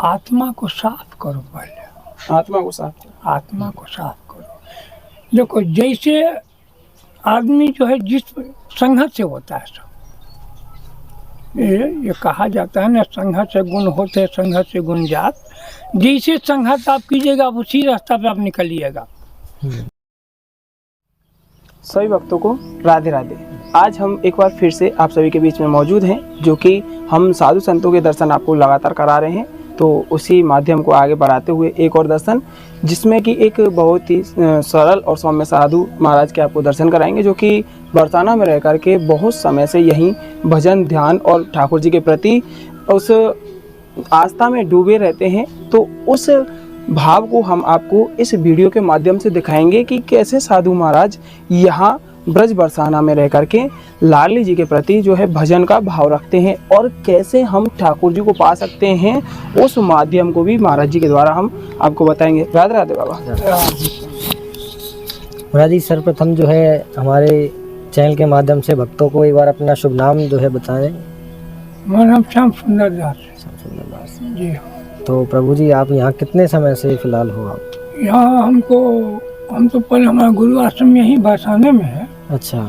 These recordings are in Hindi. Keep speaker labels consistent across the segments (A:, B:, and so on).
A: आत्मा को साफ करो पहले।
B: आत्मा को साफ करो।
A: आत्मा को साफ करो। देखो जैसे आदमी जो है जिस संघत से होता है सब, ये कहा जाता है ना, संघत से गुण होते, संघत से गुण जात। जैसे संघत आप कीजिएगा उसी रास्ता पे आप निकलिएगा।
B: सभी भक्तों को राधे राधे। आज हम एक बार फिर से आप सभी के बीच में मौजूद हैं, जो कि हम साधु संतों के दर्शन आपको लगातार करा रहे हैं। तो उसी माध्यम को आगे बढ़ाते हुए एक और दर्शन, जिसमें कि एक बहुत ही सरल और सौम्य साधु महाराज के आपको दर्शन कराएंगे, जो कि बरसाना में रह करके बहुत समय से यहीं भजन, ध्यान और ठाकुर जी के प्रति उस आस्था में डूबे रहते हैं। तो उस भाव को हम आपको इस वीडियो के माध्यम से दिखाएंगे कि कैसे साधु महाराज यहाँ ब्रज बरसाना में रह करके लाडली जी के प्रति जो है भजन का भाव रखते हैं, और कैसे हम ठाकुर जी को पा सकते हैं, उस माध्यम को भी महाराज जी के द्वारा हम आपको बताएंगे। राधे राधे बाबा।
C: महाराज जी, सर्वप्रथम जो है हमारे चैनल के माध्यम से भक्तों को एक बार अपना शुभ नाम जो है बताएं।
A: मेरा नाम श्याम सुंदर दास जी।
C: तो प्रभु जी, आप यहाँ कितने समय से फिलहाल हो? आप
A: यहाँ हम तो पहले हमारा गुरु आश्रम में ही बरसाने में है।
C: अच्छा।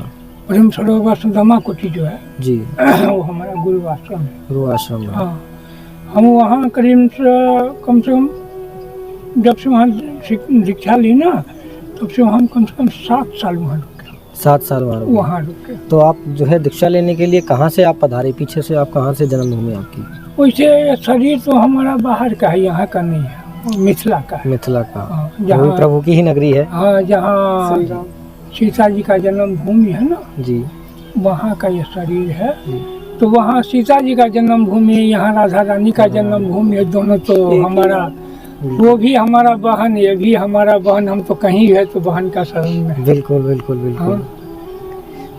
A: प्रेम सरोवर सुदामा कोठी जो है
C: जी,
A: वो हमारा गुरु आश्रम है।
C: गुरु आश्रम में।
A: हाँ, हम वहाँ करीब कम से कम जब से वहाँ दीक्षा ली ना, तब से वहाँ कम से कम 7 साल वहाँ रुके।
C: 7 साल
A: वहाँ रुके।
C: तो आप जो है दीक्षा लेने के लिए कहाँ से आप पधारे? पीछे से आप कहाँ से जन्मभूमि आपकी?
A: वैसे शरीर तो हमारा बाहर का है, यहाँ का नहीं है, मिथिला का है।
C: मिथिला का।
A: हाँ,
C: जहाँ प्रभु की ही नगरी है।
A: हाँ, जहाँ सीता जी का जन्म भूमि है ना
C: जी,
A: वहाँ का ये शरीर है। तो वहाँ सीता जी का जन्म भूमि है, यहाँ राधा रानी का जन्म भूमि है। दोनों तो हमारा, वो भी हमारा बहन, ये भी हमारा बहन। हम तो कहीं है तो बहन का शरण में।
C: बिल्कुल बिल्कुल बिल्कुल।
A: हाँ।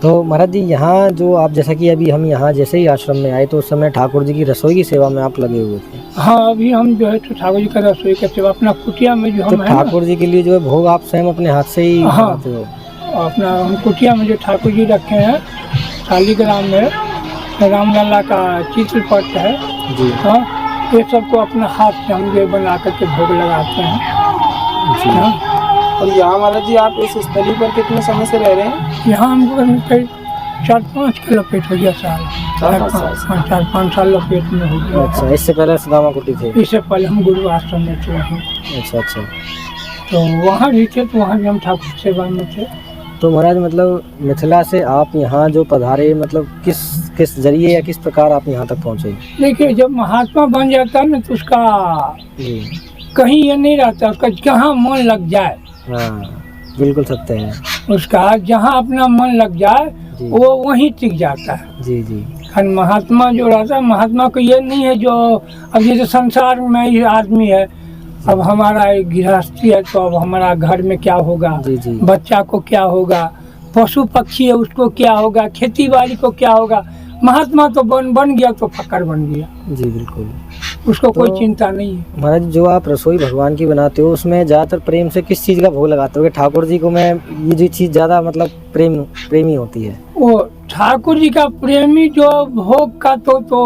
C: तो महाराज जी, यहाँ जो आप जैसा कि अभी हम यहाँ जैसे ही आश्रम में आए तो उस समय ठाकुर जी की रसोई की सेवा में आप लगे हुए थे।
A: हाँ, अभी हम जो है तो ठाकुर जी का रसोई का सेवा अपना कुटिया में जो
C: तो
A: हम है ना,
C: ठाकुर जी के लिए जो है भोग आप स्वयं अपने हाथ से ही
A: हाँ,
C: बनाते हो?
A: अपना हम कुटिया में जो ठाकुर जी रखे हैं, शालीग्राम में रामलला का चित्रपट है
C: जी।
A: हाँ, ये सबको अपना हाथ से हम जो बना करके भोग लगाते हैं
C: जी।
A: हाँ।
B: और यहाँ महाराज जी आप इस स्थली पर कितने समय से रह रहे हैं?
A: यहाँ हमको 4-5 का लपेट हो गया साल। 4-5 साल लपेट में हो गया।
C: अच्छा, इससे पहले सुदामा कुटी थे?
A: इससे पहले हम गुरु आश्रम में थे वहीं।
C: अच्छा अच्छा।
A: तो वहाँ भी थे, तो वहाँ भी हम ठाकुर सेवा में थे।
C: तो महाराज, मतलब मिथिला से आप यहाँ जो पधारे, मतलब किस जरिए या किस प्रकार आप यहाँ तक पहुँचे?
A: देखिए, जब महात्मा बन जाता है ना तो उसका
C: जी,
A: कहीं ये नहीं रहता, उसका जहाँ मन लग जाए।
C: हाँ, बिल्कुल सत्य है।
A: उसका जहाँ अपना मन लग जाए
C: जी।
A: वो वहीं टिक जाता है।
C: जी जी।
A: खान महात्मा जो रहता है, महात्मा को ये नहीं है जो अब जैसे संसार में ही आदमी है, अब हमारा एक गृहस्थी है तो अब हमारा घर में क्या होगा,
C: जी जी।
A: बच्चा को क्या होगा, पशु पक्षी है उसको क्या होगा, खेती बाड़ी को क्या होगा। महात्मा तो बन गया तो फकर बन गया।
C: जी बिल्कुल।
A: उसको
C: तो
A: कोई चिंता नहीं है।
C: महाराज, जो आप रसोई भगवान की बनाते हो उसमें ज़्यादातर प्रेम से किस चीज़ का भोग लगाते हो? ठाकुर जी को मैं ये जो चीज़ ज़्यादा मतलब प्रेमी होती है
A: वो ठाकुर जी का प्रेमी जो भोग का तो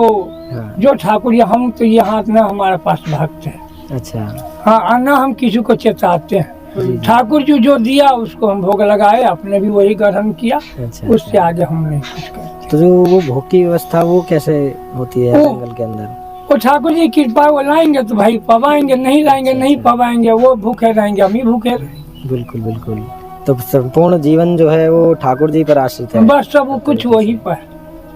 C: हाँ।
A: जो ठाकुर जी, हम तो ये हाथ में हमारे पास भक्त है।
C: अच्छा।
A: हाँ, आना हम किसी को चेताते हैं। ठाकुर जी जो दिया उसको हम भोग लगाए, अपने भी वही ग्रहण किया।
C: अच्छा।
A: उससे आगे हम नहीं कुछ करते।
C: तो जो वो भोग की व्यवस्था वो कैसे होती है जंगल के अंदर?
A: वो ठाकुर जी की कृपा, वो लाएंगे तो भाई पवाएंगे, नहीं लाएंगे नहीं पवाएंगे, वो भूखे रहेंगे, हम ही भूखे रहेंगे।
C: बिल्कुल बिल्कुल। तो संपूर्ण जीवन जो है वो ठाकुर जी पर आश्रित है?
A: बस सब कुछ वही पर।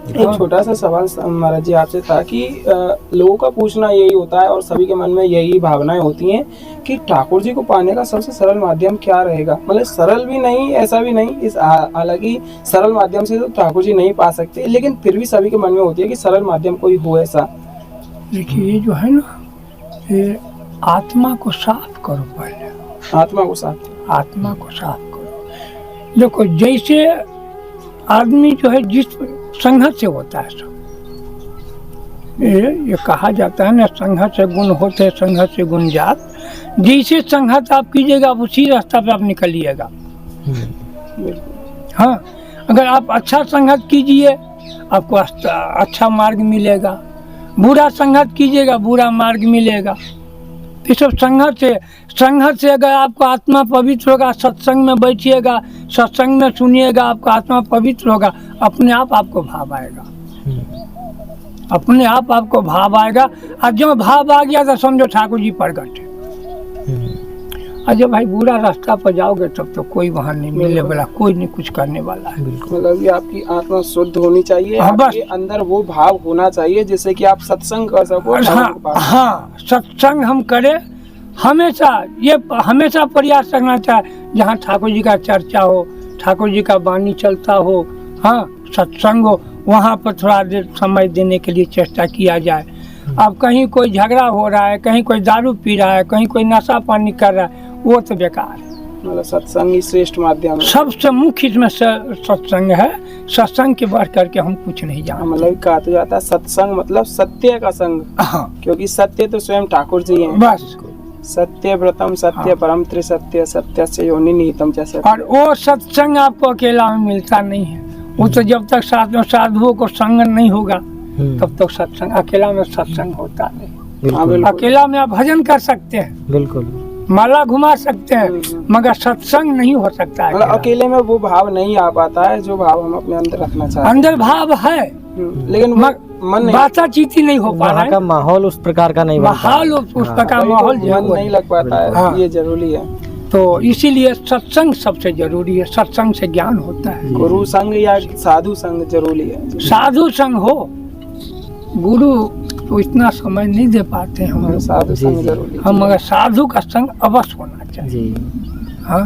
B: एक छोटा सा सवाल महाराज जी आपसे था कि लोगों का पूछना यही होता है और सभी के मन में यही भावनाएं होती हैं कि ठाकुर जी को पाने का सबसे सरल माध्यम क्या रहेगा। मतलब सरल भी नहीं, ऐसा भी नहीं, इस हालांकि सरल माध्यम से तो ठाकुर जी नहीं पा सकते, लेकिन फिर भी सभी के मन में होती है कि सरल माध्यम कोई हो ऐसा।
A: देखिए, ये जो है ना, ये आत्मा को साफ करो पहले।
B: आत्मा को साफ
A: करो। देखो, जैसे आदमी जो है जिस संघत से होता है सब, ये कहा जाता है ना, संघत से गुण होते, संघत से गुण जात। जैसे संघत आप कीजिएगा उसी रास्ता पे आप निकलिएगा। हाँ, अगर आप अच्छा संगत कीजिए आपको अच्छा मार्ग मिलेगा। बुरा संगत कीजिएगा बुरा मार्ग मिलेगा। ये सब संगत से अगर आपको आत्मा पवित्र होगा, सत्संग में बैठिएगा, सत्संग में सुनिएगा, आपका आत्मा पवित्र होगा, अपने आप आपको भाव आएगा, अपने आप आपको भाव आएगा। और जो भाव आ गया तो समझो ठाकुर जी प्रगट है। और जब भाई बुरा रास्ता पर जाओगे तब तो कोई वहाँ नहीं मिलने वाला, कोई नहीं कुछ करने वाला है।
B: मतलब ये आपकी आत्मा शुद्ध होनी चाहिए,
A: हाँ, बस
B: आपके अंदर वो भाव होना चाहिए जिससे कि आप सत्संग कर सको।
A: हाँ, सत्संग हम करें हमेशा, ये हमेशा प्रयास करना चाहिए जहाँ ठाकुर जी का चर्चा हो, ठाकुर जी का वाणी चलता हो, हाँ सत्संग हो, वहाँ पर थोड़ा देर समय देने के लिए चेष्टा किया जाए। अब कहीं कोई झगड़ा हो रहा है, कहीं कोई दारू पी रहा है, कहीं कोई नशा पानी कर रहा है, वो तो बेकार है।
B: मतलब सत्संग ही श्रेष्ठ माध्यम है।
A: सबसे मुख्य इसमें सत्संग है, सत्संग के बढ़ करके हम कुछ नहीं जानते।
B: मतलब कहा तो जाता है सत्संग मतलब सत्य का संग,
A: हाँ
B: क्योंकि सत्य तो स्वयं ठाकुर जी हैं।
A: बस
B: सत्य व्रतम सत्य
A: हाँ।
B: परम त्रिसत्य सत्य से योनि निहितम जैसे।
A: और वो सत्संग आपको अकेला में मिलता नहीं है, वो तो जब तक साथ में साधुओं को संग नहीं होगा तब तक सत्संग, अकेला में सत्संग होता नहीं।
B: हाँ, बिल्कुल।
A: अकेला में आप भजन कर सकते हैं,
C: बिल्कुल
A: माला घुमा सकते हैं, मगर सत्संग नहीं हो सकता है।
B: मतलब अकेले में वो भाव नहीं आ पाता है जो भाव हम अपने अंदर रखना चाहते
A: अंदर भाव है,
B: हैं, लेकिन वो मन नहीं,
A: बातचीत ही नहीं हो पा रहा
C: वहाँ
A: है,
C: का माहौल उस प्रकार का नहीं बनता।
A: माहौल उस प्रकार
B: कभी
A: माहौल
B: तो
A: जो है
B: मन
A: वो
B: नहीं लग पाता है।
A: हाँ।
B: ये जरूरी है।
A: तो इसीलिए सत्संग सबसे जरूरी है, सत्संग से ज्ञान होता है।
B: गुरु संग या साधु संग जरूरी है।
A: साधु संग हो, गुरु तो इतना समय नहीं दे पाते हैं हम लोग,
B: साधु संग
C: जी।
B: जरूरी है।
A: हम मगर साधु का संग अवश्य होना चाहिए।
C: जी
A: हाँ,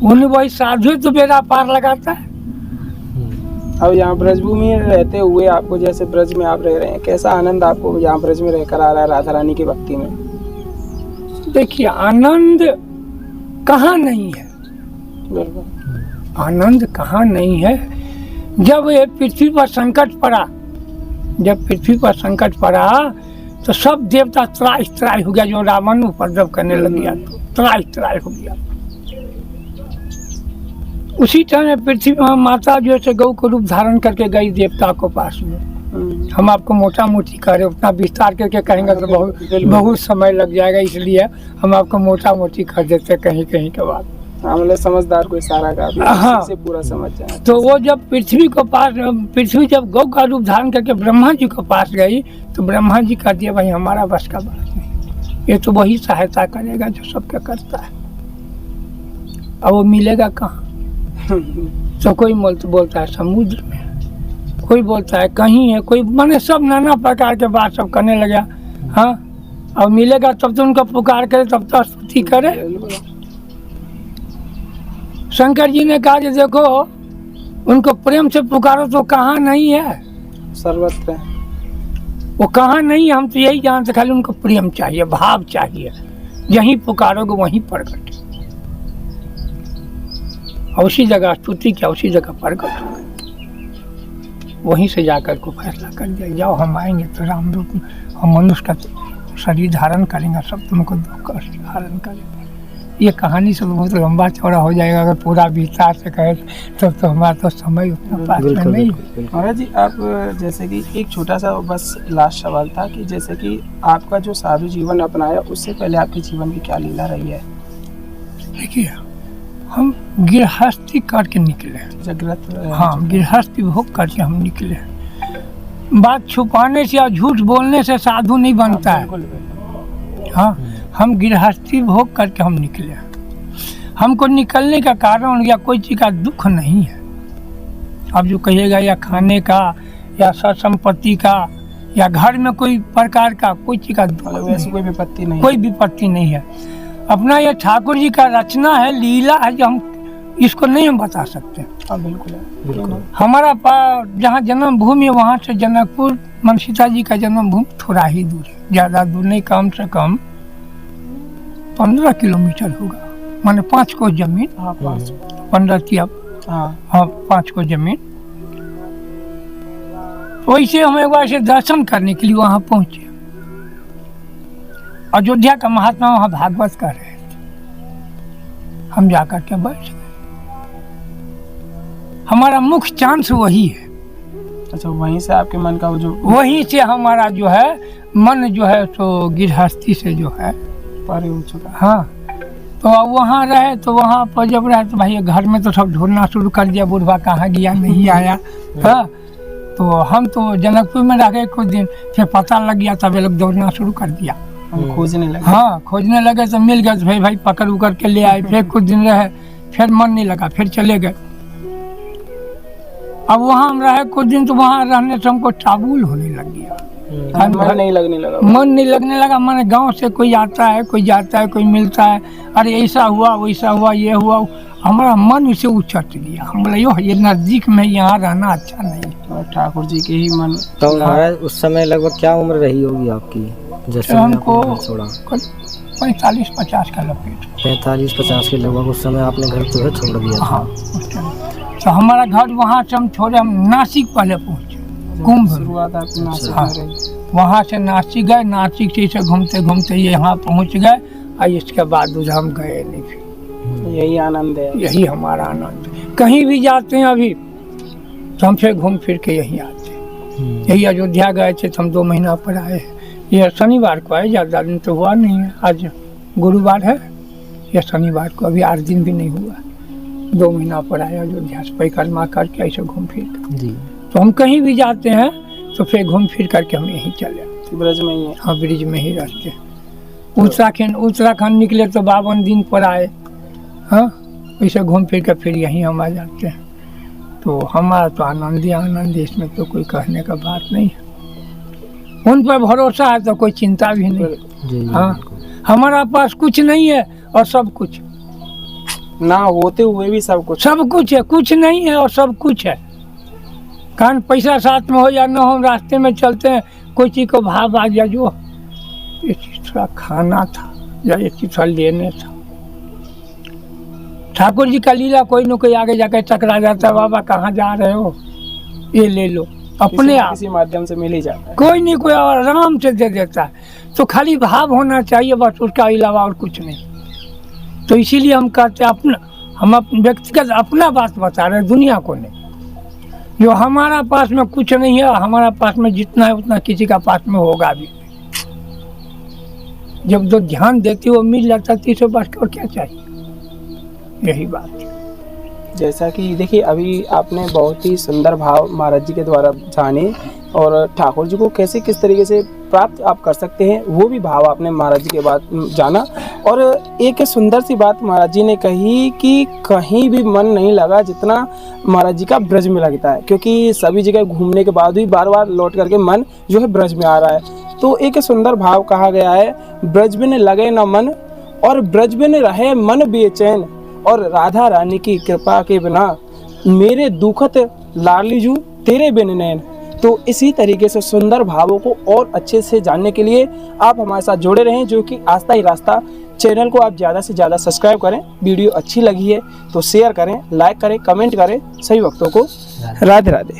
A: उन्हें वही साधु तो बेड़ा पार लगाता है।
B: अब यहाँ ब्रजभूमि में रहते हुए आपको, जैसे ब्रज में आप रह रहे हैं, कैसा आनंद आपको यहाँ ब्रज में रहकर आ रहा है राधा रानी की भक्ति में?
A: देखिए आनंद कहाँ नहीं है,
B: बिल्कुल।
A: आनंद कहाँ नहीं है। जब ये पृथ्वी पर संकट पड़ा, जब पृथ्वी पर संकट पड़ा तो सब देवता त्राहि त्राहि हो गया, जो रावण उपद्रव करने लग गया तो त्राहि त्राहि हो गया। उसी टाइम पृथ्वी में माता जो है गौ को रूप धारण करके गई देवता को पास में। हम आपको मोटा मोटी कह रहे, उतना विस्तार करके कहेंगे तो बहुत समय लग जाएगा, इसलिए हम आपको मोटा मोटी कर देते कहीं कहीं के बाद।
B: हाँ, मतलब समझदार को इशारा का
A: हाँ।
B: से पूरा समझ जाए।
A: तो वो जब पृथ्वी जब गौ का रूप धारण करके ब्रह्मा जी के पास गई तो ब्रह्मा जी कह दिया भाई हमारा बस का बात नहीं, ये तो वही सहायता करेगा जो सबका करता है। अब वो मिलेगा कहाँ? तो कोई बोलता है समुद्र में, कोई बोलता है कहीं है, कोई माने सब नाना प्रकार के बात सब करने लगा। हाँ, अब मिलेगा तब तो उनका पुकार करे, तब तो स्तुति करे। शंकर जी ने कहा कि देखो उनको प्रेम से पुकारो तो कहाँ नहीं है,
B: सर्वत्र है।
A: वो कहाँ नहीं है, हम तो यही जानते, खाली उनको प्रेम चाहिए, भाव चाहिए, यहीं पुकारोगे वहीं प्रकट। और उसी जगह स्तुति क्या, उसी जगह प्रकट हो, वहीं से जाकर को फैसला कर दिया जाओ हम आएंगे तो राम रूप में हम मनुष्य का शरीर धारण करेंगे, सब तुमको दुख कष्ट धारण करेंगे। ये कहानी सब बहुत लंबा चौड़ा हो जाएगा, अगर पूरा विस्तार से कहे तो हमारा तो समय उतना पास में
C: बिल्कुल
A: नहीं।
C: बिल्कुल।
B: महाराज जी, आप जैसे कि एक छोटा सा बस लास्ट सवाल था कि जैसे कि आपका जो साधु जीवन अपनाया उससे पहले आपके जीवन की क्या लीला रही है?
A: देखिए हम गृहस्थी करके निकले,
B: जगत
A: हाँ गृहस्थी भोग करके हम निकले। बात छुपाने से या झूठ बोलने से साधु नहीं बनता है।
B: बिल्कुल।
A: हाँ, हम गृहस्थी भोग करके हम निकले। हमको निकलने का कारण या कोई चीज़ का दुख नहीं है। अब जो कहिएगा या खाने का या संपत्ति का या घर में कोई प्रकार का कोई चीज़ का दुख
B: मतलब ऐसी
A: नहीं,
B: कोई विपत्ति नहीं?
A: कोई विपत्ति नहीं है। अपना ये ठाकुर जी का रचना है, लीला है, जो हम इसको नहीं हम बता सकते।
B: हाँ बिल्कुल है, बिल्कुल।
A: हमारा जहाँ जन्मभूमि है वहाँ से जनकपुर मन सीता जी का जन्मभूमि थोड़ा ही दूर है, ज़्यादा दूर नहीं, कम से कम 15 किलोमीटर होगा, माने 5 कोस जमीन।
B: हाँ, पास।
A: 15 की अब हाँ 5 कोस जमीन। वैसे हम एक बार से दर्शन करने के लिए वहाँ पहुँचे। अयोध्या का महात्मा वहाँ भागवत कर रहे थे, हम जाकर के बैठ गए। हमारा मुख्य चांस वही है,
B: अच्छा, वहीं से आपके मन का वो जो
A: वहीं से हमारा जो है मन जो है तो गृहस्थी से जो है
B: परे हो चुका।
A: हाँ। तो अब वहाँ रहे तो वहाँ पर जब रहे तो भाई घर में तो सब ढूंढना शुरू कर दिया, बुढ़वा कहाँ गया नहीं आया। हाँ। तो हम तो जनकपुर में रह गए कुछ दिन, फिर पता लग गया तब ये लोग दौड़ना शुरू कर दिया।
B: हम खोजने लगे।
A: हाँ, खोजने लगे तो मिल गए तो भाई पकड़ उकड़ के ले आए। फिर कुछ दिन रहे, फिर मन नहीं लगा, फिर चले गए। अब वहाँ हम रहे कुछ दिन तो वहाँ रहने से हमको चाबुल होने लग गया।
B: मन नहीं लगने लगा।
A: मन नहीं लगने लगा। माने गांव से कोई आता है, कोई जाता है, कोई मिलता है, अरे ऐसा हुआ वैसा हुआ ये हुआ, हमारा मन उसे उछट गया। हम बोले यो ये नजदीक में यहाँ रहना अच्छा नहीं।
B: और ठाकुर जी के ही मन।
C: तो महाराज उस समय लगभग क्या उम्र रही होगी आपकी जैसे
A: तो हमको
C: आपने घर छोड़ा?
A: 45-50 का लपेट।
C: 45-50 के लगभग उस समय आपने घर जो है छोड़ दिया था।
A: हाँ, उस टाइम। तो हमारा घर वहाँ से हम छोड़े, हम नासिक पहले पहुँचे कुंभ।
B: शुरुआत आपकी नासिक
A: हाँ।
B: में रही।
A: वहाँ से नासिक गए, नासिक से घूमते घूमते यहाँ पहुँच गए और इसके बाद उधर हम गए नहीं। फिर
B: यही आनंद है।
A: यही हमारा आनंद है। कहीं भी जाते हैं अभी तो हम फिर घूम फिर के यहीं आते हैं। यही अयोध्या गए थे तो हम 2 महीना पर आए हैं। ये शनिवार को आए, ज़्यादा दिन तो हुआ नहीं है। आज गुरुवार है या शनिवार को, अभी 8 दिन भी नहीं हुआ। 2 महीना पर आए अयोध्या से परिक्रमा करके ऐसे घूम फिर कर।
C: जी।
A: तो हम कहीं भी जाते हैं तो फिर घूम फिर करके हम यहीं चले आते हैं।
B: ब्रज में ही है।
A: हाँ, ब्रिज में ही रहते हैं। उत्तराखंड निकले तो 52 दिन पर आए। हाँ, वैसे घूम फिर कर फिर यहीं हम आ जाते हैं। तो हमारा तो आनंद ही आनंद है, इसमें तो कोई कहने का बात नहीं है। उन पर भरोसा है तो कोई चिंता भी नहीं।
C: जी।
A: हाँ, हमारा पास कुछ नहीं है और सब कुछ,
B: ना होते हुए भी सब कुछ।
A: सब कुछ है, कुछ नहीं है और सब कुछ है। कारण पैसा साथ में हो या ना हो, रास्ते में चलते हैं कोई चीज को भाव आ गया, जो ये चीज थोड़ा खाना था या ये चीज थोड़ा लेने था। ठाकुर जी का लीला कोई न कोई आगे जाकर टकरा जाता है, बाबा कहाँ जा रहे हो, ये ले लो, अपने आप
B: किसी माध्यम से मिल ही जाता है।
A: कोई नहीं कोई आराम से दे देता है। तो खाली भाव होना चाहिए बस, उसका अलावा और कुछ नहीं। तो इसीलिए हम कहते हैं अपना, हम व्यक्तिगत अपना बात बता रहे हैं, दुनिया को नहीं। जो हमारा पास में कुछ नहीं है, हमारा पास में जितना है उतना किसी का पास में होगा भी। जब जो ध्यान देती वो मिल जाता है, तीसरे बात और क्या चाहिए, यही बात है।
B: जैसा कि देखिए अभी आपने बहुत ही सुंदर भाव महाराज जी के द्वारा जाने, और ठाकुर जी को कैसे किस तरीके से प्राप्त आप कर सकते हैं वो भी भाव आपने महाराज जी के बाद जाना। और एक सुंदर सी बात महाराज जी ने कही कि कहीं भी मन नहीं लगा जितना महाराज जी का ब्रज में लगता है, क्योंकि सभी जगह घूमने के बाद भी बार बार लौट करके मन जो है ब्रज में आ रहा है। तो एक सुंदर भाव कहा गया है, ब्रज में लगे न मन और ब्रज में रहे मन बेचैन, और राधा रानी की कृपा के बिना मेरे दुखत लाडली जू तेरे बिन नैन। तो इसी तरीके से सुंदर भावों को और अच्छे से जानने के लिए आप हमारे साथ जुड़े रहें, जो कि आस्था ही रास्ता चैनल को आप ज़्यादा से ज़्यादा सब्सक्राइब करें। वीडियो अच्छी लगी है तो शेयर करें, लाइक करें, कमेंट करें। सभी भक्तों को राधे राधे।